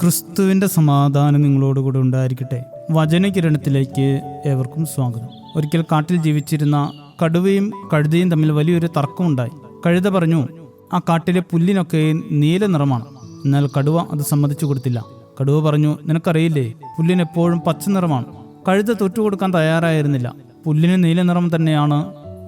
ക്രിസ്തുവിൻ്റെ സമാധാനം നിങ്ങളോടുകൂടെ ഉണ്ടായിരിക്കട്ടെ. വചനകിരണത്തിലേക്ക് ഏവർക്കും സ്വാഗതം. ഒരിക്കൽ കാട്ടിൽ ജീവിച്ചിരുന്ന കടുവയും കഴുതയും തമ്മിൽ വലിയൊരു തർക്കമുണ്ടായി. കഴുത പറഞ്ഞു, ആ കാട്ടിലെ പുല്ലിനൊക്കെ നീല നിറമാണ്. എന്നാൽ കടുവ അത് സമ്മതിച്ചു കൊടുത്തില്ല. കടുവ പറഞ്ഞു, നിനക്കറിയില്ലേ, പുല്ലിനെപ്പോഴും പച്ച നിറമാണ്. കഴുത തൊറ്റുകൊടുക്കാൻ തയ്യാറായിരുന്നില്ല. പുല്ലിന് നീല നിറം തന്നെയാണ്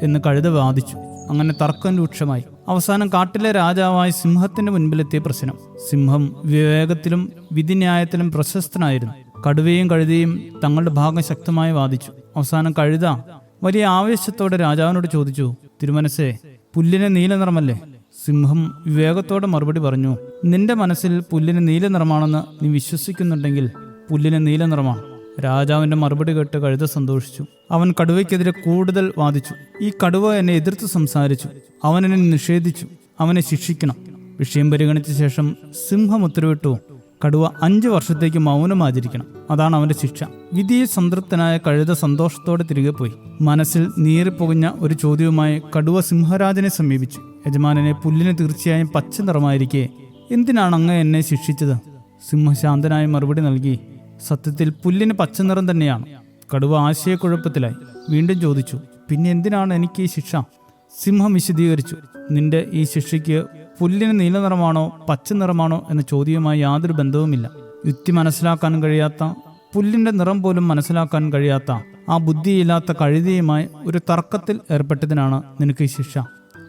എന്ന് കഴുത വാദിച്ചു. അങ്ങനെ തർക്കം രൂക്ഷമായി. അവസാനം കാട്ടിലെ രാജാവായ സിംഹത്തിന്റെ മുൻപിലെത്തിയ പ്രശ്നം. സിംഹം വിവേകത്തിലും വിധിന്യായത്തിലും പ്രശസ്തനായിരുന്നു. കടുവയും കഴുതയും തങ്ങളുടെ ഭാഗം ശക്തമായി വാദിച്ചു. അവസാനം കഴുത വലിയ ആവേശത്തോടെ രാജാവിനോട് ചോദിച്ചു, തിരുമനസ്സേ, പുല്ലിന് നീല നിറമല്ലേ? സിംഹം വിവേകത്തോടെ മറുപടി പറഞ്ഞു, നിന്റെ മനസ്സിൽ പുല്ലിന് നീല നിറമാണെന്ന് നീ വിശ്വസിക്കുന്നുണ്ടെങ്കിൽ പുല്ലിന് നീല നിറമാണ്. രാജാവിന്റെ മറുപടി കേട്ട് കഴുത സന്തോഷിച്ചു. അവൻ കടുവയ്ക്കെതിരെ കൂടുതൽ വാദിച്ചു. ഈ കടുവ എന്നെ എതിർത്ത് സംസാരിച്ചു, അവൻ എന്നെ നിഷേധിച്ചു, അവനെ ശിക്ഷിക്കണം. വിഷയം പരിഗണിച്ച ശേഷം സിംഹം ഉത്തരവിട്ടു, കടുവ 5 വർഷത്തേക്ക് മൗനം ആചരിക്കണം. അതാണ് അവന്റെ ശിക്ഷ. വിധിയിൽ സംതൃപ്തനായ കഴുത സന്തോഷത്തോടെ തിരികെ പോയി. മനസ്സിൽ നീറിപ്പൊകുഞ്ഞ ഒരു ചോദ്യവുമായി കടുവ സിംഹരാജനെ സമീപിച്ചു. യജമാനനെ, പുല്ലിന് തീർച്ചയായും പച്ച നിറമായിരിക്കെ എന്തിനാണ് അങ്ങ് എന്നെ ശിക്ഷിച്ചത്? സിംഹ ശാന്തനായ മറുപടി നൽകി, സത്യത്തിൽ പുല്ലിന് പച്ച നിറം തന്നെയാണ്. കടുവ ആശയക്കുഴപ്പത്തിലായി. വീണ്ടും ചോദിച്ചു, പിന്നെ എന്തിനാണ് എനിക്ക് ഈ ശിക്ഷ? സിംഹം വിശദീകരിച്ചു, നിന്റെ ഈ ശിക്ഷയ്ക്ക് പുല്ലിന് നീല നിറമാണോ പച്ച നിറമാണോ എന്ന ചോദ്യവുമായി യാതൊരു ബന്ധവുമില്ല. യുക്തി മനസ്സിലാക്കാൻ കഴിയാത്ത, പുല്ലിന്റെ നിറം പോലും മനസ്സിലാക്കാൻ കഴിയാത്ത ആ ബുദ്ധിയില്ലാത്ത കഴുതയുമായി ഒരു തർക്കത്തിൽ ഏർപ്പെട്ടതിനാണ് നിനക്ക് ഈ ശിക്ഷ.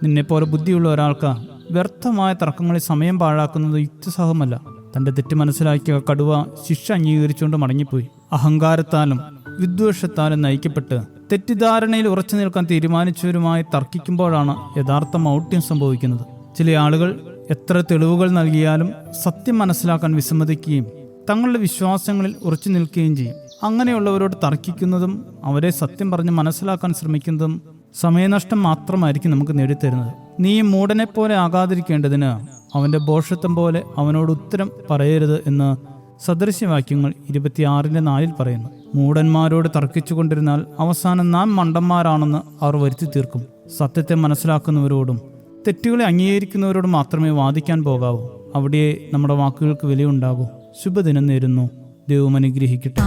നിന്നെപ്പോലെ ബുദ്ധിയുള്ള ഒരാൾക്ക് വ്യർത്ഥമായ തർക്കങ്ങളിൽ സമയം പാഴാക്കുന്നത് യുക്തിസഹമല്ല. തന്റെ തെറ്റ് മനസ്സിലാക്കിയ കടുവ ശിക്ഷ അംഗീകരിച്ചുകൊണ്ട് മടങ്ങിപ്പോയി. അഹങ്കാരത്താലും വിദ്വേഷത്താലും നയിക്കപ്പെട്ട് തെറ്റിദ്ധാരണയിൽ ഉറച്ചു നിൽക്കാൻ തീരുമാനിച്ചവരുമായി തർക്കിക്കുമ്പോഴാണ് യഥാർത്ഥ മൗഢ്യം സംഭവിക്കുന്നത്. ചില ആളുകൾ എത്ര തെളിവുകൾ നൽകിയാലും സത്യം മനസ്സിലാക്കാൻ വിസമ്മതിക്കുകയും തങ്ങളുടെ വിശ്വാസങ്ങളിൽ ഉറച്ചു നിൽക്കുകയും ചെയ്യും. അങ്ങനെയുള്ളവരോട് തർക്കിക്കുന്നതും അവരെ സത്യം പറഞ്ഞ് മനസ്സിലാക്കാൻ ശ്രമിക്കുന്നതും സമയനഷ്ടം മാത്രമായിരിക്കും നമുക്ക് നേടിത്തരുന്നത്. നീ മൂഢനെ പോലെ ആകാതിരിക്കേണ്ടതിന് അവന്റെ ഭോഷത്വം പോലെ അവനോട് ഉത്തരം പറയരുത് എന്ന് സദൃശ്യവാക്യങ്ങൾ 26:4 പറയുന്നു. മൂഢന്മാരോട് തർക്കിച്ചു കൊണ്ടിരുന്നാൽ അവസാനം നാം മണ്ടന്മാരാണെന്ന് അവർ വരുത്തി തീർക്കും. സത്യത്തെ മനസ്സിലാക്കുന്നവരോടും തെറ്റുകളെ അംഗീകരിക്കുന്നവരോട് മാത്രമേ വാദിക്കാൻ പോകാവൂ. അവിടെ നമ്മുടെ വാക്കുകൾക്ക് വിലയുണ്ടാകൂ. ശുഭദിനം നേരുന്നു. ദൈവം അനുഗ്രഹിക്കട്ടെ.